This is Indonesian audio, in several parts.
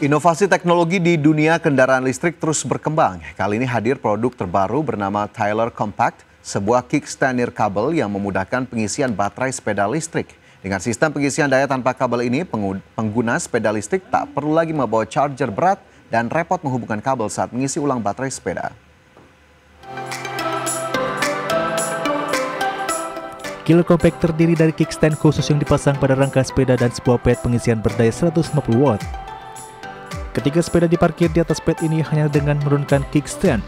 Inovasi teknologi di dunia kendaraan listrik terus berkembang. Kali ini hadir produk terbaru bernama Tyler Compact, sebuah kickstand nirkabel yang memudahkan pengisian baterai sepeda listrik. Dengan sistem pengisian daya tanpa kabel ini, pengguna sepeda listrik tak perlu lagi membawa charger berat dan repot menghubungkan kabel saat mengisi ulang baterai sepeda. Tyler Compact terdiri dari kickstand khusus yang dipasang pada rangka sepeda dan sebuah pad pengisian berdaya 150 watt. Ketika sepeda diparkir di atas pad ini hanya dengan menurunkan kickstand,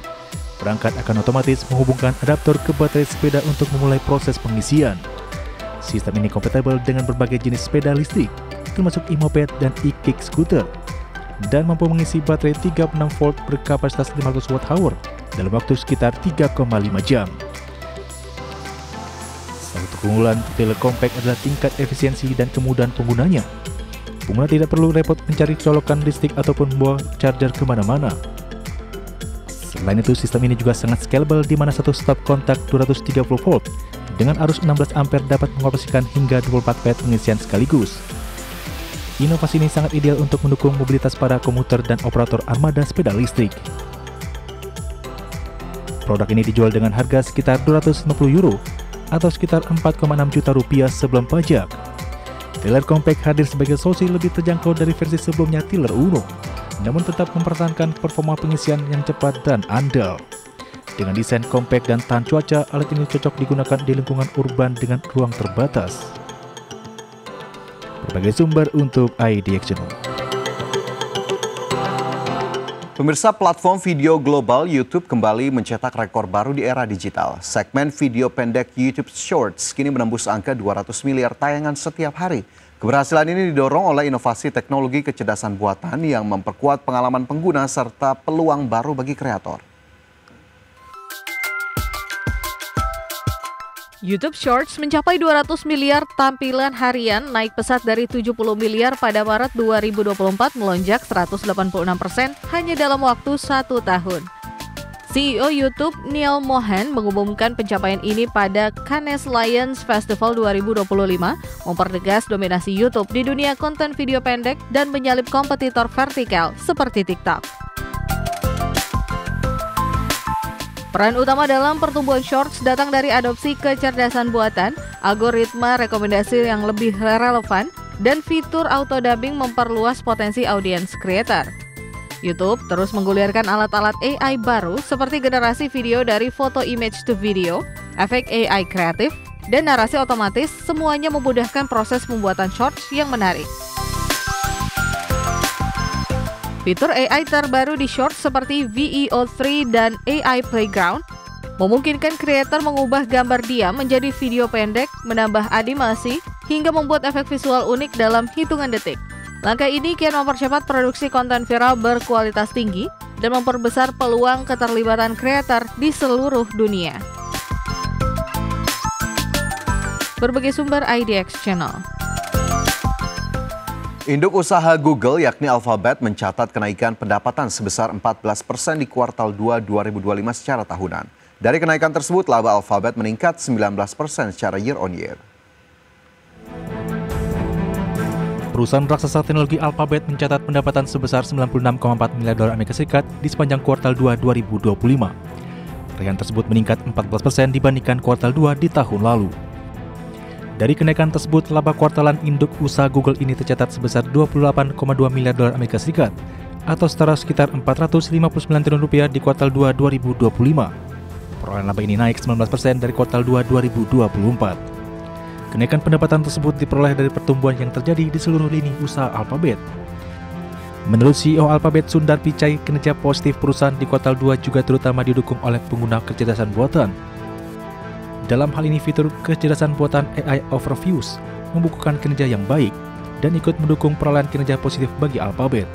perangkat akan otomatis menghubungkan adaptor ke baterai sepeda untuk memulai proses pengisian. Sistem ini kompatibel dengan berbagai jenis sepeda listrik, termasuk e-moped dan e-kick scooter, dan mampu mengisi baterai 36 volt berkapasitas 500 Wh dalam waktu sekitar 3,5 jam. Salah satu keunggulan Tyler Compact adalah tingkat efisiensi dan kemudahan penggunanya. Pengguna tidak perlu repot mencari colokan listrik ataupun membawa charger kemana-mana. Selain itu, sistem ini juga sangat scalable di mana satu stop kontak 230 volt dengan arus 16 ampere dapat mengoperasikan hingga 24 pad pengisian sekaligus. Inovasi ini sangat ideal untuk mendukung mobilitas para komuter dan operator armada sepeda listrik. Produk ini dijual dengan harga sekitar €250 atau sekitar 4,6 juta rupiah sebelum pajak. Tyler Compact hadir sebagai solusi lebih terjangkau dari versi sebelumnya Tyler Uno, namun tetap mempertahankan performa pengisian yang cepat dan andal. Dengan desain compact dan tahan cuaca, alat ini cocok digunakan di lingkungan urban dengan ruang terbatas. Berbagai sumber untuk iDXChannel. Pemirsa, platform video global YouTube kembali mencetak rekor baru di era digital. Segmen video pendek YouTube Shorts kini menembus angka 200 miliar tayangan setiap hari. Keberhasilan ini didorong oleh inovasi teknologi kecerdasan buatan yang memperkuat pengalaman pengguna serta peluang baru bagi kreator. YouTube Shorts mencapai 200 miliar tampilan harian, naik pesat dari 70 miliar pada Maret 2024 melonjak 186% hanya dalam waktu 1 tahun. CEO YouTube Neil Mohan mengumumkan pencapaian ini pada Cannes Lions Festival 2025, mempertegas dominasi YouTube di dunia konten video pendek dan menyalip kompetitor vertikal seperti TikTok. Peran utama dalam pertumbuhan Shorts datang dari adopsi kecerdasan buatan, algoritma rekomendasi yang lebih relevan, dan fitur auto dubbing memperluas potensi audiens creator. YouTube terus menggulirkan alat-alat AI baru seperti generasi video dari foto image to video, efek AI kreatif, dan narasi otomatis, semuanya memudahkan proses pembuatan Shorts yang menarik. Fitur AI terbaru di Shorts seperti VEO3 dan AI Playground memungkinkan kreator mengubah gambar diam menjadi video pendek, menambah animasi, hingga membuat efek visual unik dalam hitungan detik. Langkah ini kian mempercepat produksi konten viral berkualitas tinggi dan memperbesar peluang keterlibatan kreator di seluruh dunia. Berbagai sumber iDXChannel. Induk usaha Google yakni Alphabet mencatat kenaikan pendapatan sebesar 14% di kuartal 2 2025 secara tahunan. Dari kenaikan tersebut, laba Alphabet meningkat 19% secara year on year. Perusahaan raksasa teknologi Alphabet mencatat pendapatan sebesar 96,4 miliar dolar Amerika Serikat di sepanjang kuartal 2 2025. Raihan tersebut meningkat 14% dibandingkan kuartal 2 di tahun lalu. Dari kenaikan tersebut, laba kuartalan induk usaha Google ini tercatat sebesar 28,2 miliar dolar Amerika Serikat atau setara sekitar 459 triliun rupiah di kuartal 2 2025. Perolehan laba ini naik 19% dari kuartal 2 2024. Kenaikan pendapatan tersebut diperoleh dari pertumbuhan yang terjadi di seluruh lini usaha Alphabet. Menurut CEO Alphabet Sundar Pichai, kinerja positif perusahaan di kuartal 2 juga terutama didukung oleh pengguna kecerdasan buatan. Dalam hal ini, fitur kecerdasan buatan AI Overviews membukukan kinerja yang baik dan ikut mendukung perolehan kinerja positif bagi Alphabet.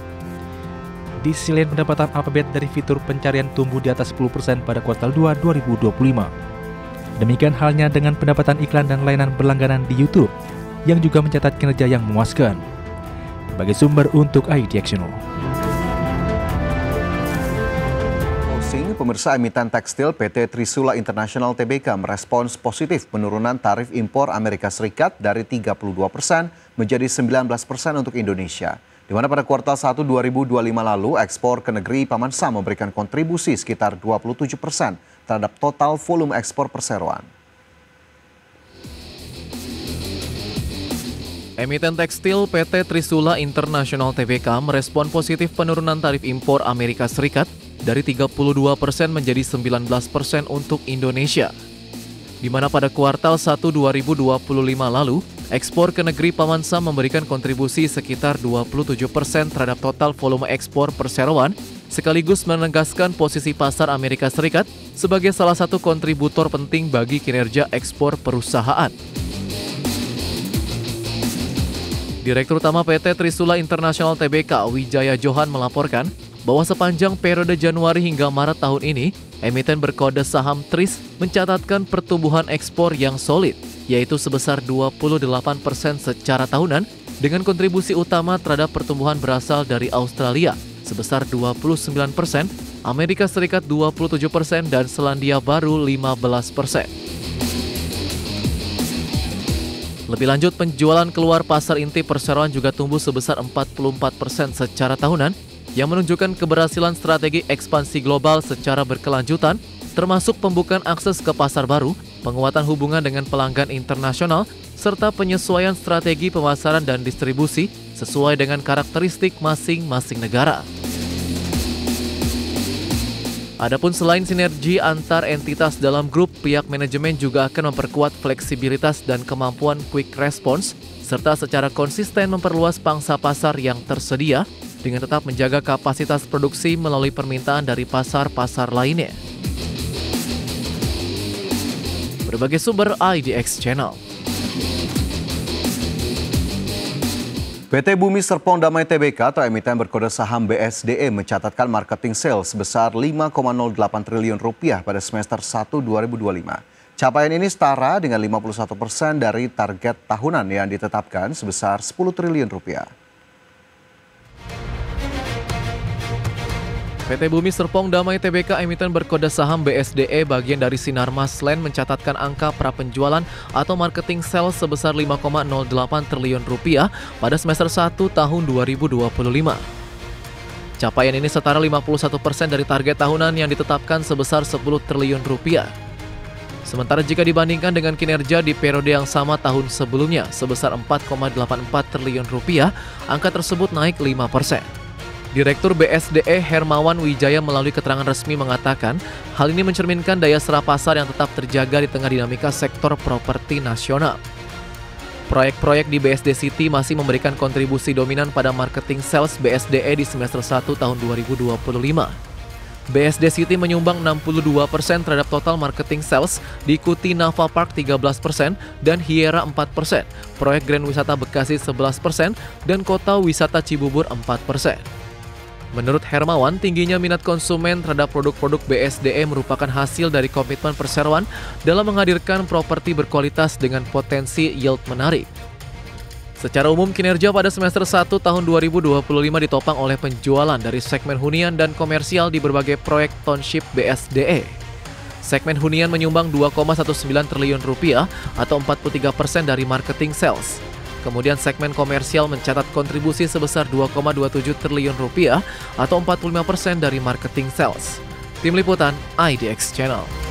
Di sisi lain, pendapatan Alphabet dari fitur pencarian tumbuh di atas 10% pada kuartal 2 2025. Demikian halnya dengan pendapatan iklan dan layanan berlangganan di YouTube yang juga mencatat kinerja yang memuaskan. Berbagai sumber untuk iDXChannel. Pemirsa, emiten tekstil PT Trisula International Tbk merespons positif penurunan tarif impor Amerika Serikat dari 32% menjadi 19% untuk Indonesia. Di mana pada kuartal 1 2025 lalu, ekspor ke negeri Paman Sam memberikan kontribusi sekitar 27% terhadap total volume ekspor perseroan. Emiten tekstil PT Trisula International Tbk merespon positif penurunan tarif impor Amerika Serikat dari 32% menjadi 19% untuk Indonesia. Di mana pada kuartal 1 2025 lalu, ekspor ke negeri Paman Sam memberikan kontribusi sekitar 27% terhadap total volume ekspor perseroan, sekaligus menegaskan posisi pasar Amerika Serikat sebagai salah satu kontributor penting bagi kinerja ekspor perusahaan. Direktur Utama PT Trisula International Tbk, Wijaya Johan melaporkan bahwa sepanjang periode Januari hingga Maret tahun ini, emiten berkode saham TRIS mencatatkan pertumbuhan ekspor yang solid, yaitu sebesar 28% secara tahunan, dengan kontribusi utama terhadap pertumbuhan berasal dari Australia sebesar 29%, Amerika Serikat 27%, dan Selandia Baru 15%. Lebih lanjut, penjualan keluar pasar inti perseroan juga tumbuh sebesar 44% secara tahunan, yang menunjukkan keberhasilan strategi ekspansi global secara berkelanjutan, termasuk pembukaan akses ke pasar baru, penguatan hubungan dengan pelanggan internasional, serta penyesuaian strategi pemasaran dan distribusi sesuai dengan karakteristik masing-masing negara. Adapun selain sinergi antar entitas dalam grup, pihak manajemen juga akan memperkuat fleksibilitas dan kemampuan quick response, serta secara konsisten memperluas pangsa pasar yang tersedia, dengan tetap menjaga kapasitas produksi melalui permintaan dari pasar-pasar lainnya. Berbagai sumber IDX Channel. PT Bumi Serpong Damai Tbk atau emiten berkode saham BSDE mencatatkan marketing sales sebesar 5,08 triliun rupiah pada semester 1 2025. Capaian ini setara dengan 51% dari target tahunan yang ditetapkan sebesar 10 triliun rupiah. PT Bumi Serpong Damai Tbk emiten berkode saham BSDE bagian dari Sinarmas Land mencatatkan angka prapenjualan atau marketing sales sebesar 5,08 triliun rupiah pada semester 1 tahun 2025. Capaian ini setara 51% dari target tahunan yang ditetapkan sebesar 10 triliun rupiah. Sementara jika dibandingkan dengan kinerja di periode yang sama tahun sebelumnya sebesar 4,84 triliun rupiah, angka tersebut naik 5%. Direktur BSDE Hermawan Wijaya melalui keterangan resmi mengatakan hal ini mencerminkan daya serap pasar yang tetap terjaga di tengah dinamika sektor properti nasional. Proyek-proyek di BSD City masih memberikan kontribusi dominan pada marketing sales BSDE di semester 1 tahun 2025. BSD City menyumbang 62% terhadap total marketing sales, diikuti Nava Park 13% dan Hiera 4%, proyek Grand Wisata Bekasi 11%, dan Kota Wisata Cibubur 4%. Menurut Hermawan, tingginya minat konsumen terhadap produk-produk BSDE merupakan hasil dari komitmen perseroan dalam menghadirkan properti berkualitas dengan potensi yield menarik. Secara umum, kinerja pada semester 1 tahun 2025 ditopang oleh penjualan dari segmen hunian dan komersial di berbagai proyek township BSDE. Segmen hunian menyumbang 2,19 triliun rupiah atau 43% dari marketing sales. Kemudian segmen komersial mencatat kontribusi sebesar 2,27 triliun rupiah atau 45% dari marketing sales. Tim Liputan IDX Channel.